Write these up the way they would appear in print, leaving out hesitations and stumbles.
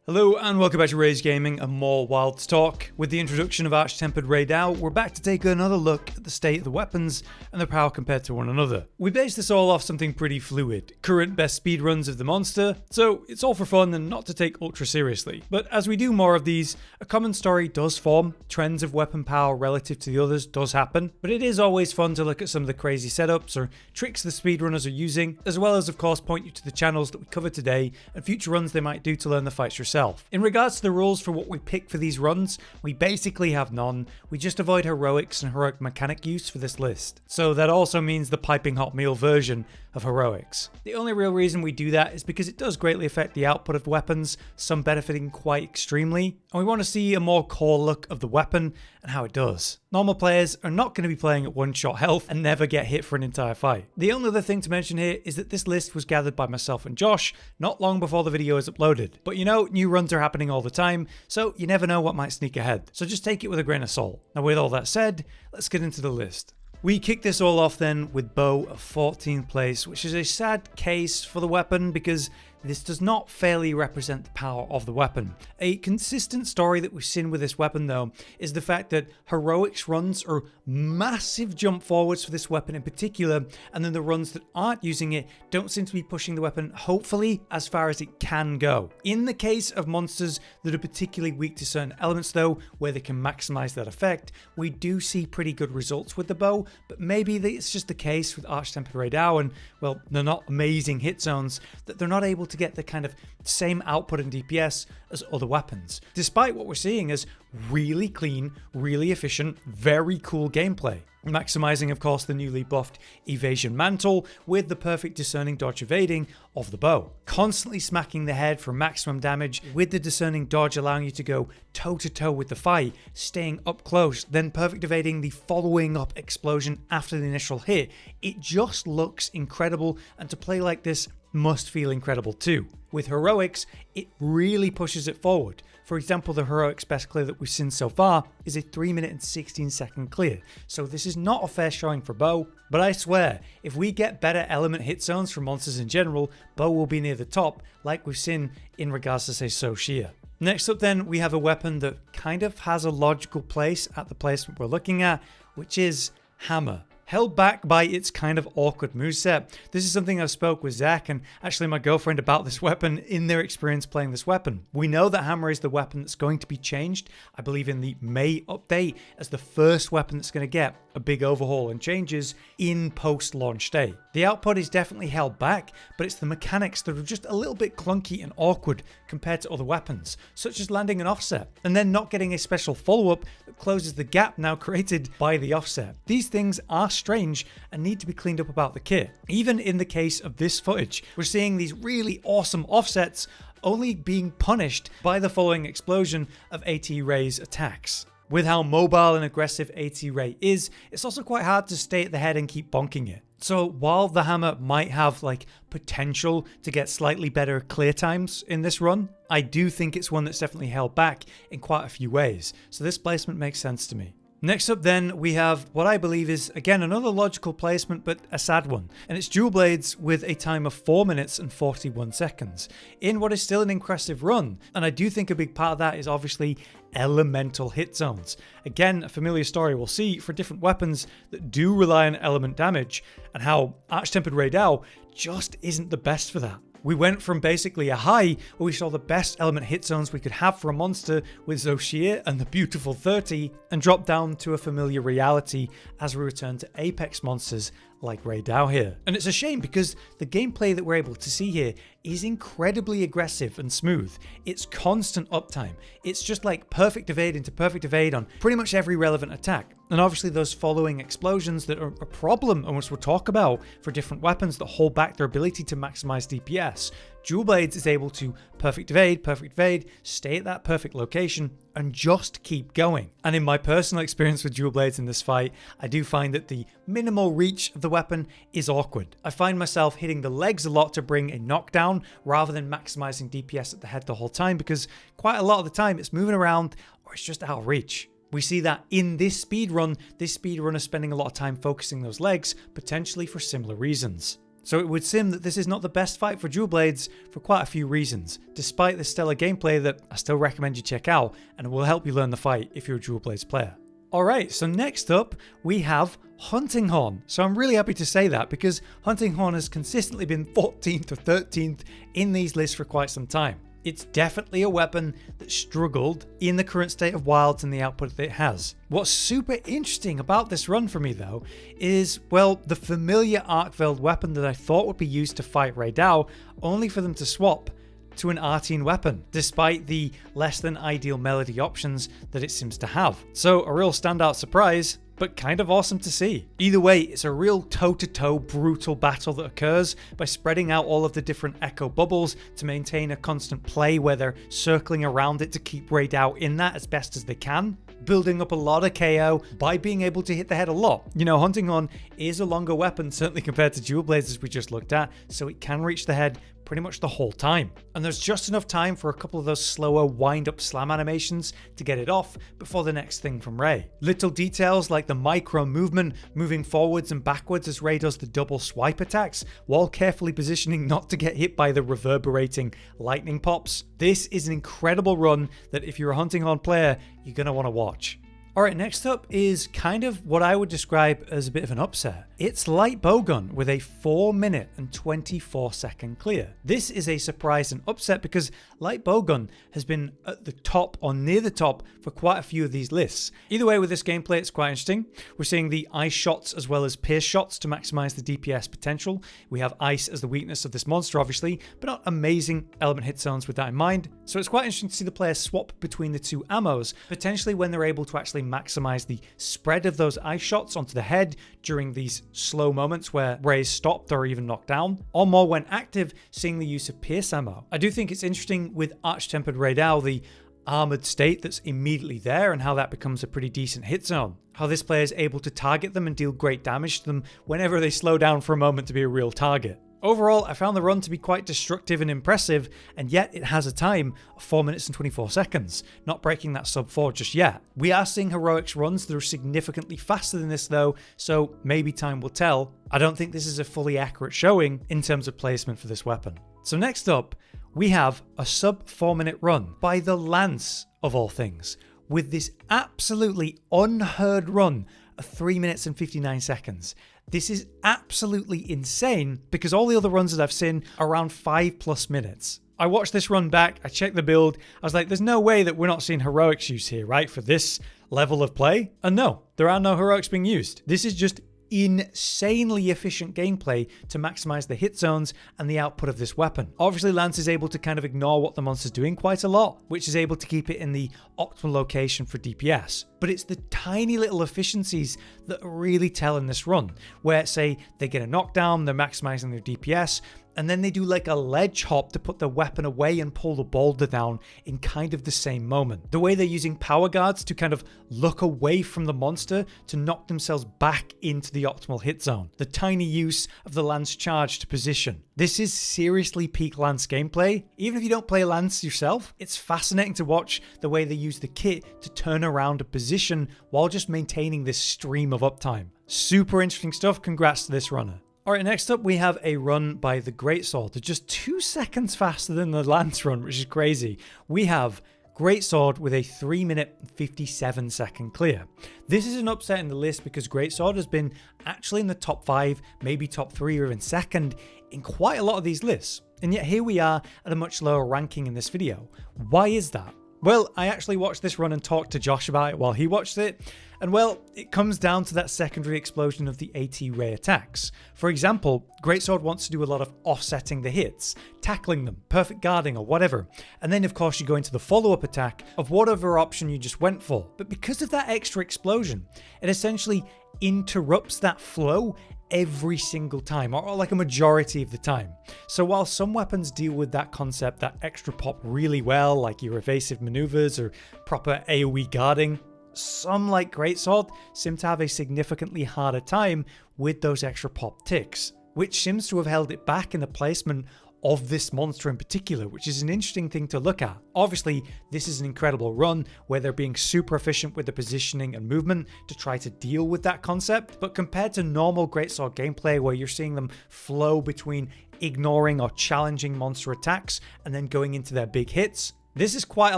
Hello and welcome back to Rey's Gaming and more wild talk. With the introduction of Arch-Tempered Rey Dau, we're back to take another look at the state of the weapons and their power compared to one another. We base this all off something pretty fluid, current best speedruns of the monster, so it's all for fun and not to take ultra seriously. But as we do more of these, a common story does form, trends of weapon power relative to the others does happen, but it is always fun to look at some of the crazy setups or tricks the speedrunners are using, as well as of course point you to the channels that we cover today and future runs they might do to learn the fights yourself. In regards to the rules for what we pick for these runs, we basically have none. We just avoid heroics and heroic mechanic use for this list. So that also means the piping hot meal version of heroics. The only real reason we do that is because it does greatly affect the output of weapons, some benefiting quite extremely, and we want to see a more core look of the weapon and how it does. Normal players are not going to be playing at one-shot health and never get hit for an entire fight. The only other thing to mention here is that this list was gathered by myself and Josh not long before the video is uploaded. But you know, new runs are happening all the time, so you never know what might sneak ahead. So just take it with a grain of salt. Now with all that said, let's get into the list. We kick this all off then with bow of 14th place, which is a sad case for the weapon because this does not fairly represent the power of the weapon. A consistent story that we've seen with this weapon though is the fact that heroics runs are massive jump forwards for this weapon in particular, and then the runs that aren't using it don't seem to be pushing the weapon hopefully as far as it can go. In the case of monsters that are particularly weak to certain elements though, where they can maximize that effect, we do see pretty good results with the bow, but maybe it's just the case with Arch-Tempered Rey Dau and, well, they're not amazing hit zones, that they're not able to get the kind of same output in DPS as other weapons, despite what we're seeing as really clean, really efficient, very cool gameplay. Maximizing, of course, the newly buffed evasion mantle with the perfect discerning dodge evading of the bow. Constantly smacking the head for maximum damage with the discerning dodge allowing you to go toe to toe with the fight, staying up close, then perfect evading the following up explosion after the initial hit. It just looks incredible, and to play like this must feel incredible too. With heroics, it really pushes it forward. For example, the heroics best clear that we've seen so far is a 3 minute and 16 second clear, so this is not a fair showing for bow, but I swear, if we get better element hit zones from monsters in general, bow will be near the top, like we've seen in regards to say Soshia. Next up then, we have a weapon that kind of has a logical place at the placement we're looking at, which is hammer. Held back by its kind of awkward moveset. This is something I spoke with Zach and actually my girlfriend about this weapon in their experience playing this weapon. We know that hammer is the weapon that's going to be changed, I believe in the May update, as the first weapon that's going to get a big overhaul and changes in post-launch day. The output is definitely held back, but it's the mechanics that are just a little bit clunky and awkward compared to other weapons, such as landing an offset, and then not getting a special follow-up that closes the gap now created by the offset. These things are strange and need to be cleaned up about the kit. Even in the case of this footage, we're seeing these really awesome offsets only being punished by the following explosion of AT Rey's attacks. With how mobile and aggressive AT Rey is, it's also quite hard to stay at the head and keep bonking it. So while the hammer might have like potential to get slightly better clear times in this run, I do think it's one that's definitely held back in quite a few ways. So this placement makes sense to me. Next up then, we have what I believe is, again, another logical placement, but a sad one. And it's dual blades with a time of 4 minutes and 41 seconds in what is still an impressive run. And I do think a big part of that is obviously elemental hit zones. Again, a familiar story we'll see for different weapons that do rely on element damage, and how Arch-Tempered Rey Dau just isn't the best for that. We went from basically a high where we saw the best element hit zones we could have for a monster with Zoshir and the beautiful 30, and dropped down to a familiar reality as we return to Apex monsters like Rey Dau here. And it's a shame because the gameplay that we're able to see here is incredibly aggressive and smooth. It's constant uptime. It's just like perfect evade into perfect evade on pretty much every relevant attack. And obviously those following explosions that are a problem, and which we'll talk about for different weapons that hold back their ability to maximize DPS. Dual Blades is able to perfect evade, stay at that perfect location, and just keep going. And in my personal experience with Dual Blades in this fight, I do find that the minimal reach of the weapon is awkward. I find myself hitting the legs a lot to bring a knockdown rather than maximizing DPS at the head the whole time, because quite a lot of the time it's moving around or it's just out of reach. We see that in this speedrun is spending a lot of time focusing those legs, potentially for similar reasons. So it would seem that this is not the best fight for dual blades for quite a few reasons, despite the stellar gameplay that I still recommend you check out, and it will help you learn the fight if you're a dual blades player. Alright, so next up we have Hunting Horn. So I'm really happy to say that because Hunting Horn has consistently been 14th or 13th in these lists for quite some time. It's definitely a weapon that struggled in the current state of wilds and the output that it has. What's super interesting about this run for me though is, well, the familiar arkveld weapon that I thought would be used to fight Rey Dau, only for them to swap to an artian weapon, despite the less than ideal melody options that it seems to have. So a real standout surprise, but kind of awesome to see. Either way, it's a real toe-to-toe brutal battle that occurs by spreading out all of the different echo bubbles to maintain a constant play where they're circling around it to keep Rey Dau in that as best as they can, building up a lot of KO by being able to hit the head a lot. You know, Hunting Horn is a longer weapon, certainly compared to dual blades as we just looked at, so it can reach the head pretty much the whole time. And there's just enough time for a couple of those slower wind-up slam animations to get it off before the next thing from Rey. Little details like the micro movement, moving forwards and backwards as Rey does the double swipe attacks, while carefully positioning not to get hit by the reverberating lightning pops. This is an incredible run that if you're a Hunting Horn player, you're going to want to watch. Alright, next up is kind of what I would describe as a bit of an upset. It's light bowgun with a 4-minute and 24-second clear. This is a surprise and upset because light bowgun has been at the top or near the top for quite a few of these lists. Either way, with this gameplay, it's quite interesting. We're seeing the ice shots as well as pierce shots to maximize the DPS potential. We have ice as the weakness of this monster, obviously, but not amazing element hit zones with that in mind. So it's quite interesting to see the players swap between the two ammos, potentially when they're able to actually maximize the spread of those ice shots onto the head during these slow moments where Rey's stopped or even knocked down, or more when active, seeing the use of pierce ammo. I do think it's interesting with arch-tempered Rey Dau, the armored state that's immediately there and how that becomes a pretty decent hit zone. How this player is able to target them and deal great damage to them whenever they slow down for a moment to be a real target. Overall, I found the run to be quite destructive and impressive, and yet it has a time of 4 minutes and 24 seconds, not breaking that sub 4 just yet. We are seeing heroics runs that are significantly faster than this though, so maybe time will tell. I don't think this is a fully accurate showing in terms of placement for this weapon. So next up, we have a sub 4 minute run by the Lance of all things, with this absolutely unheard run of 3 minutes and 59 seconds. This is absolutely insane because all the other runs that I've seen are around 5+ minutes. I watched this run back, I checked the build, I was like, there's no way that we're not seeing heroics use here, right? For this level of play? And no, there are no heroics being used. This is just insanely efficient gameplay to maximize the hit zones and the output of this weapon. Obviously, Lance is able to kind of ignore what the monster's doing quite a lot, which is able to keep it in the optimal location for DPS. But it's the tiny little efficiencies that really tell in this run, where say they get a knockdown, they're maximizing their DPS, and then they do like a ledge hop to put the weapon away and pull the boulder down in kind of the same moment. The way they're using power guards to kind of look away from the monster to knock themselves back into the optimal hit zone. The tiny use of the Lance charge to position. This is seriously peak Lance gameplay. Even if you don't play Lance yourself, it's fascinating to watch the way they use the kit to turn around a position while just maintaining this stream of uptime. Super interesting stuff. Congrats to this runner. Alright, next up we have a run by the Greatsword. They're just 2 seconds faster than the Lance run, which is crazy. We have Greatsword with a 3 minute and 57 second clear. This is an upset in the list because Greatsword has been actually in the top 5, maybe top 3 or even second in quite a lot of these lists. And yet here we are at a much lower ranking in this video. Why is that? Well, I actually watched this run and talked to Josh about it while he watched it, and well, it comes down to that secondary explosion of the AT Rey attacks. For example, Greatsword wants to do a lot of offsetting the hits, tackling them, perfect guarding or whatever, and then of course you go into the follow-up attack of whatever option you just went for. But because of that extra explosion, it essentially interrupts that flow every single time, or like a majority of the time. So while some weapons deal with that concept, that extra pop really well, like your evasive maneuvers or proper AoE guarding, some like Greatsword seem to have a significantly harder time with those extra pop ticks, which seems to have held it back in the placement of this monster in particular, which is an interesting thing to look at. Obviously, this is an incredible run where they're being super efficient with the positioning and movement to try to deal with that concept, but compared to normal greatsword gameplay where you're seeing them flow between ignoring or challenging monster attacks and then going into their big hits, this is quite a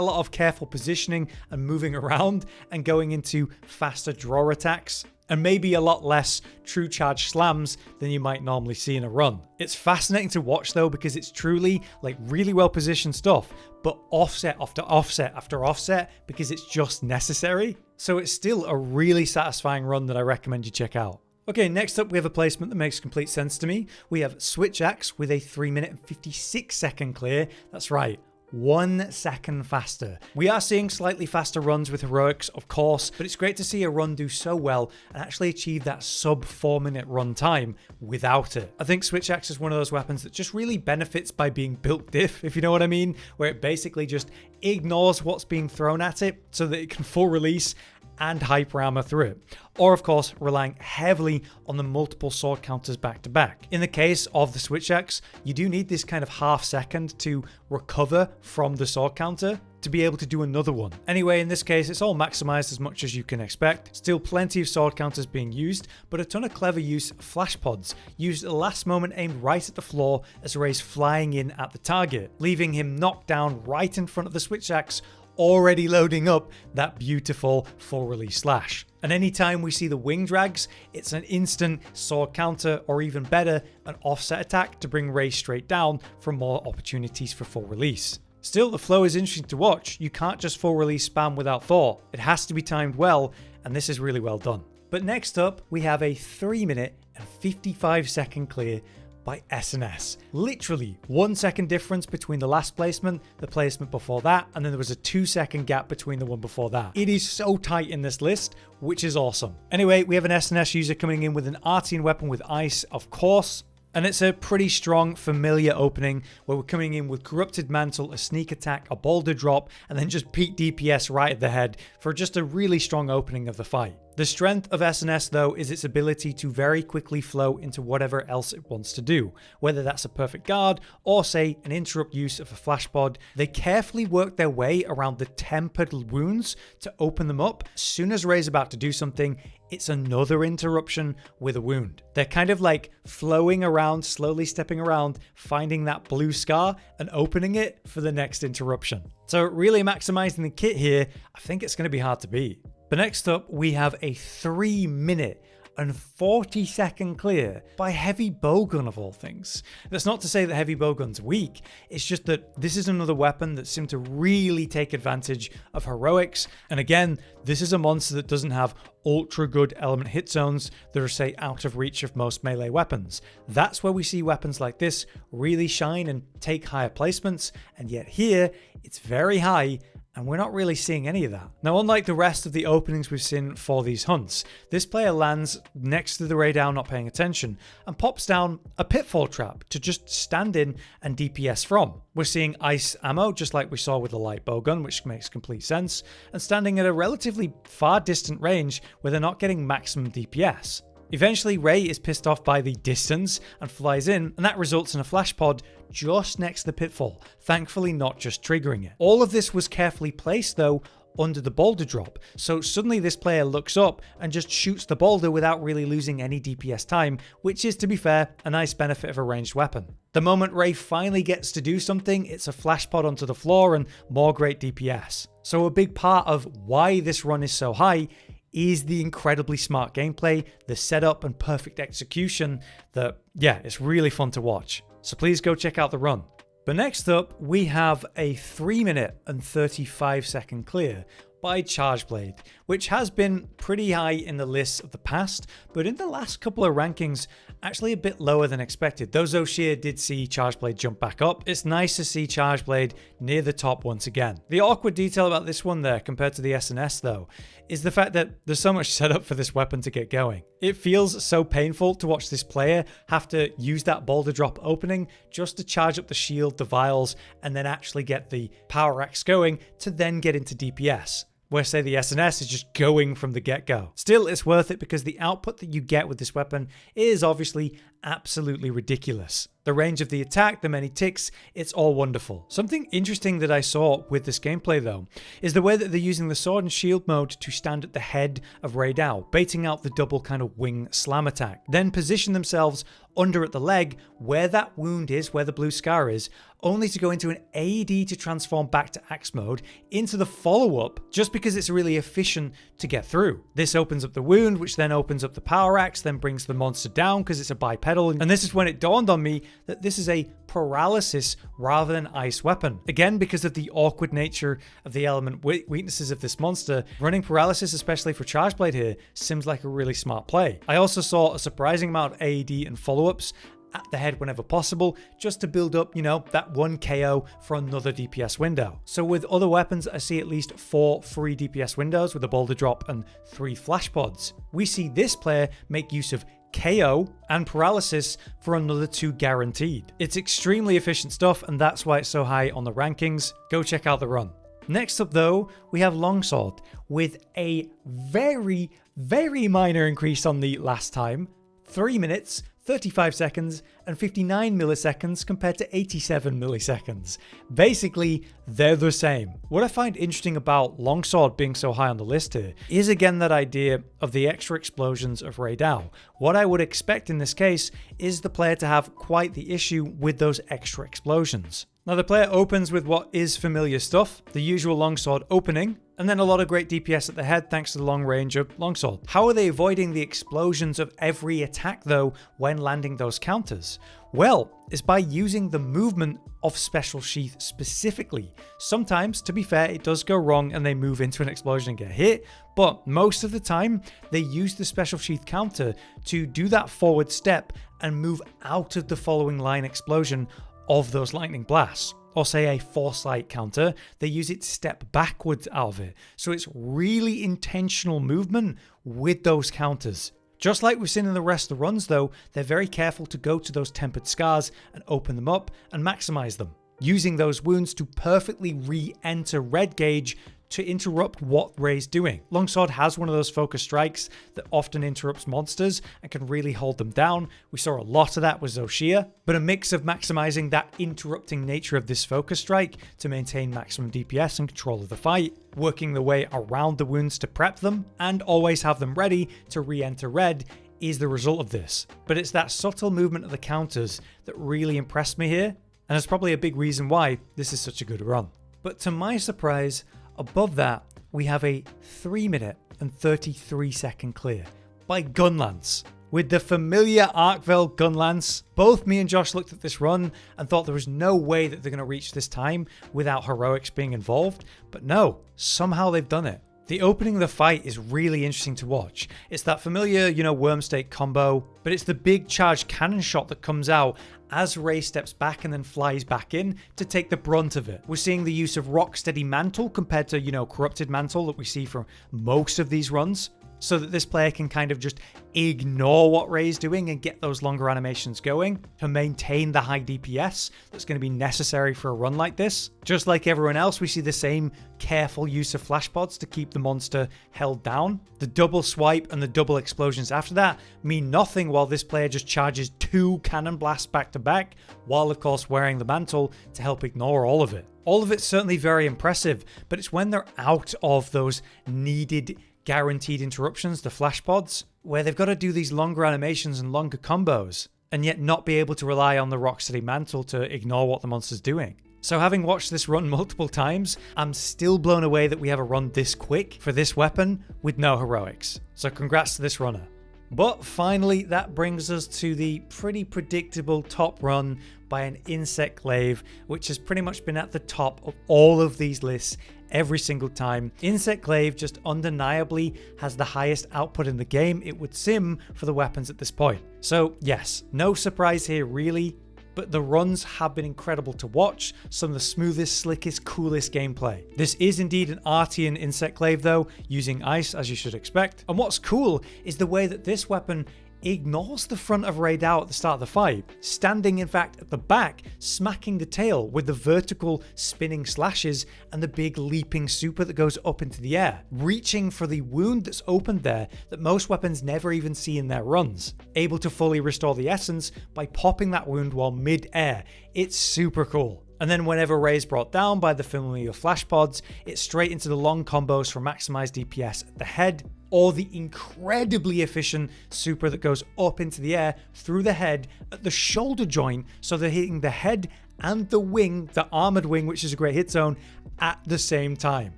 lot of careful positioning and moving around and going into faster draw attacks, and maybe a lot less true charge slams than you might normally see in a run. It's fascinating to watch though, because it's truly like really well positioned stuff, but offset after offset after offset because it's just necessary. So it's still a really satisfying run that I recommend you check out. Okay, next up we have a placement that makes complete sense to me. We have switch axe with a 3 minute and 56 second clear. That's right, 1 second faster. We are seeing slightly faster runs with heroics, of course, but it's great to see a run do so well and actually achieve that sub 4 minute run time without it. I think switch axe is one of those weapons that just really benefits by being built diff, if you know what I mean, where it basically just ignores what's being thrown at it so that it can full release and hyper armor through it, or of course relying heavily on the multiple sword counters back to back. In the case of the switch axe, you do need this kind of half second to recover from the sword counter to be able to do another one. Anyway, in this case, it's all maximized as much as you can expect. Still plenty of sword counters being used, but a ton of clever use of flash pods, used at the last moment aimed right at the floor as Rey's flying in at the target, leaving him knocked down right in front of the switch axe, already loading up that beautiful full release slash. And anytime we see the wing drags, it's an instant sword counter, or even better, an offset attack to bring Rey straight down for more opportunities for full release. Still, the flow is interesting to watch. You can't just full release spam without thought. It has to be timed well, and this is really well done. But next up, we have a 3 minute and 55 second clear by S&S. Literally 1 second difference between the last placement, the placement before that, and then there was a 2 second gap between the one before that. It is so tight in this list, which is awesome. Anyway, we have an S&S user coming in with an artian weapon with ice, of course. And it's a pretty strong, familiar opening where we're coming in with corrupted mantle, a sneak attack, a boulder drop, and then just peak DPS right at the head for just a really strong opening of the fight. The strength of S&S though is its ability to very quickly flow into whatever else it wants to do, whether that's a perfect guard or say an interrupt use of a flash pod. They carefully work their way around the tempered wounds to open them up. As soon as Rey's about to do something, it's another interruption with a wound. They're kind of like flowing around, slowly stepping around, finding that blue scar and opening it for the next interruption. So really maximizing the kit here, I think it's going to be hard to beat. But next up, we have a 3 minute and 40 second clear by heavy bowgun of all things. That's not to say that heavy bowgun's weak, it's just that this is another weapon that seemed to really take advantage of heroics. And again, this is a monster that doesn't have ultra good element hit zones that are say out of reach of most melee weapons. That's where we see weapons like this really shine and take higher placements, and yet here it's very high, and we're not really seeing any of that. Now, unlike the rest of the openings we've seen for these hunts, this player lands next to the Rey Dau not paying attention and pops down a pitfall trap to just stand in and DPS from. We're seeing ice ammo, just like we saw with the light bowgun, which makes complete sense, and standing at a relatively far distant range where they're not getting maximum DPS. Eventually, Rey is pissed off by the distance and flies in, and that results in a flash pod just next to the pitfall, thankfully not just triggering it. All of this was carefully placed though under the boulder drop, so suddenly this player looks up and just shoots the boulder without really losing any DPS time, which is, to be fair, a nice benefit of a ranged weapon. The moment Rey finally gets to do something, it's a flash pod onto the floor and more great DPS. So a big part of why this run is so high is the incredibly smart gameplay, the setup and perfect execution that, yeah, it's really fun to watch. So please go check out the run. But next up, we have a 3 minute and 35 second clear by Chargeblade, which has been pretty high in the lists of the past, but in the last couple of rankings, actually a bit lower than expected. Though Zoshir did see Chargeblade jump back up, it's nice to see Chargeblade near the top once again. The awkward detail about this one there, compared to the S&S though, is the fact that there's so much setup for this weapon to get going. It feels so painful to watch this player have to use that boulder drop opening just to charge up the shield, the vials, and then actually get the power axe going to then get into DPS. Where say the S&S is just going from the get-go. Still, it's worth it because the output that you get with this weapon is obviously absolutely ridiculous. The range of the attack, the many ticks, it's all wonderful. Something interesting that I saw with this gameplay though, is the way that they're using the sword and shield mode to stand at the head of Rey Dau, baiting out the double kind of wing slam attack. Then position themselves under at the leg where that wound is, where the blue scar is, only to go into an AD to transform back to axe mode into the follow-up just because it's really efficient to get through. This opens up the wound, which then opens up the power axe, then brings the monster down because it's a bipedal. And this is when it dawned on me that this is a paralysis rather than ice weapon. Again, because of the awkward nature of the element weaknesses of this monster, running paralysis, especially for Charge Blade here, seems like a really smart play. I also saw a surprising amount of AED and follow-ups at the head whenever possible, just to build up, you know, that one KO for another DPS window. So with other weapons, I see at least 4 free DPS windows with a boulder drop and 3 flash pods. We see this player make use of KO and paralysis for another 2 guaranteed. It's extremely efficient stuff, and that's why it's so high on the rankings. Go check out the run. Next up though, we have Longsword with a very, very minor increase on the last time. 3 minutes, 35 seconds, and 59 milliseconds compared to 87 milliseconds. Basically, they're the same. What I find interesting about Longsword being so high on the list here is again that idea of the extra explosions of Rey Dau. What I would expect in this case is the player to have quite the issue with those extra explosions. Now the player opens with what is familiar stuff, the usual longsword opening, and then a lot of great DPS at the head thanks to the long range of longsword. How are they avoiding the explosions of every attack though when landing those counters? Well, it's by using the movement of special sheath specifically. Sometimes, to be fair, it does go wrong and they move into an explosion and get hit, but most of the time they use the special sheath counter to do that forward step and move out of the following line explosion of those lightning blasts. Or say a foresight counter, they use it to step backwards out of it. So it's really intentional movement with those counters. Just like we've seen in the rest of the runs though, they're very careful to go to those tempered scars and open them up and maximize them, using those wounds to perfectly re-enter red gauge to interrupt what Rey's doing. Longsword has one of those focus strikes that often interrupts monsters and can really hold them down. We saw a lot of that with Zoshia, but a mix of maximizing that interrupting nature of this focus strike to maintain maximum DPS and control of the fight, working the way around the wounds to prep them, and always have them ready to re-enter red is the result of this. But it's that subtle movement of the counters that really impressed me here, and it's probably a big reason why this is such a good run. But to my surprise, above that, we have a 3 minute and 33 second clear by Gunlance. With the familiar arkveld gunlance, both me and Josh looked at this run and thought there was no way that they're going to reach this time without heroics being involved, but no, somehow they've done it. The opening of the fight is really interesting to watch. It's that familiar, worm stake combo, but it's the big charged cannon shot that comes out as Rey steps back and then flies back in to take the brunt of it. We're seeing the use of rock steady mantle compared to, corrupted mantle that we see from most of these runs, so that this player can kind of just ignore what Rey's doing and get those longer animations going to maintain the high DPS that's going to be necessary for a run like this. Just like everyone else, we see the same careful use of flash pods to keep the monster held down. The double swipe and the double explosions after that mean nothing while this player just charges 2 cannon blasts back to back, while of course wearing the mantle to help ignore all of it. All of it's certainly very impressive, but it's when they're out of those needed guaranteed interruptions, the flash pods, where they've got to do these longer animations and longer combos, and yet not be able to rely on the rocksteady mantle to ignore what the monster's doing. So having watched this run multiple times, I'm still blown away that we have a run this quick for this weapon with no heroics. So congrats to this runner. But finally, that brings us to the pretty predictable top run by an insect glaive, which has pretty much been at the top of all of these lists every single time. Insect glaive just undeniably has the highest output in the game, it would seem, for the weapons at this point. So yes, no surprise here really, but the runs have been incredible to watch, some of the smoothest, slickest, coolest gameplay. This is indeed an artian insect glaive though, using ice as you should expect. And what's cool is the way that this weapon ignores the front of Rey Dau at the start of the fight, standing in fact at the back, smacking the tail with the vertical spinning slashes and the big leaping super that goes up into the air, reaching for the wound that's opened there that most weapons never even see in their runs, able to fully restore the essence by popping that wound while mid-air. It's super cool. And then whenever Rey's brought down by the familiar flash pods, it's straight into the long combos for maximized DPS at the head, or the incredibly efficient super that goes up into the air through the head at the shoulder joint, so they're hitting the head and the wing, the armored wing, which is a great hit zone, at the same time.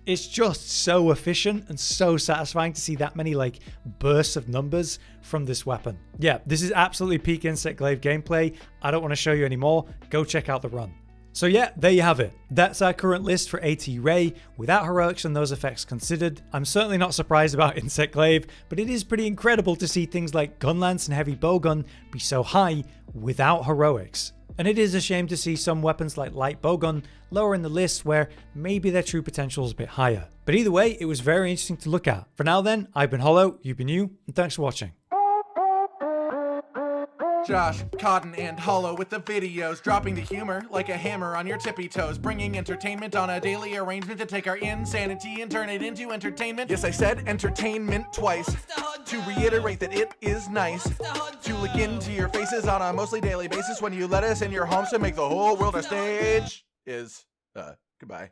It's just so efficient and so satisfying to see that many like bursts of numbers from this weapon. Yeah, this is absolutely peak insect glaive gameplay. I don't want to show you anymore. Go check out the run. So yeah, there you have it. That's our current list for AT Rey, without heroics and those effects considered. I'm certainly not surprised about Insect Glaive, but it is pretty incredible to see things like gunlance and heavy bowgun be so high without heroics. And it is a shame to see some weapons like light bowgun lower in the list where maybe their true potential is a bit higher. But either way, it was very interesting to look at. For now then, I've been Hollow, you've been you, and thanks for watching. Josh, Cotton, and Hollow with the videos, dropping the humor like a hammer on your tippy toes, bringing entertainment on a daily arrangement to take our insanity and turn it into entertainment. Yes, I said entertainment twice, to reiterate that it is nice to look into your faces on a mostly daily basis when you let us in your homes to make the whole world a stage. Goodbye.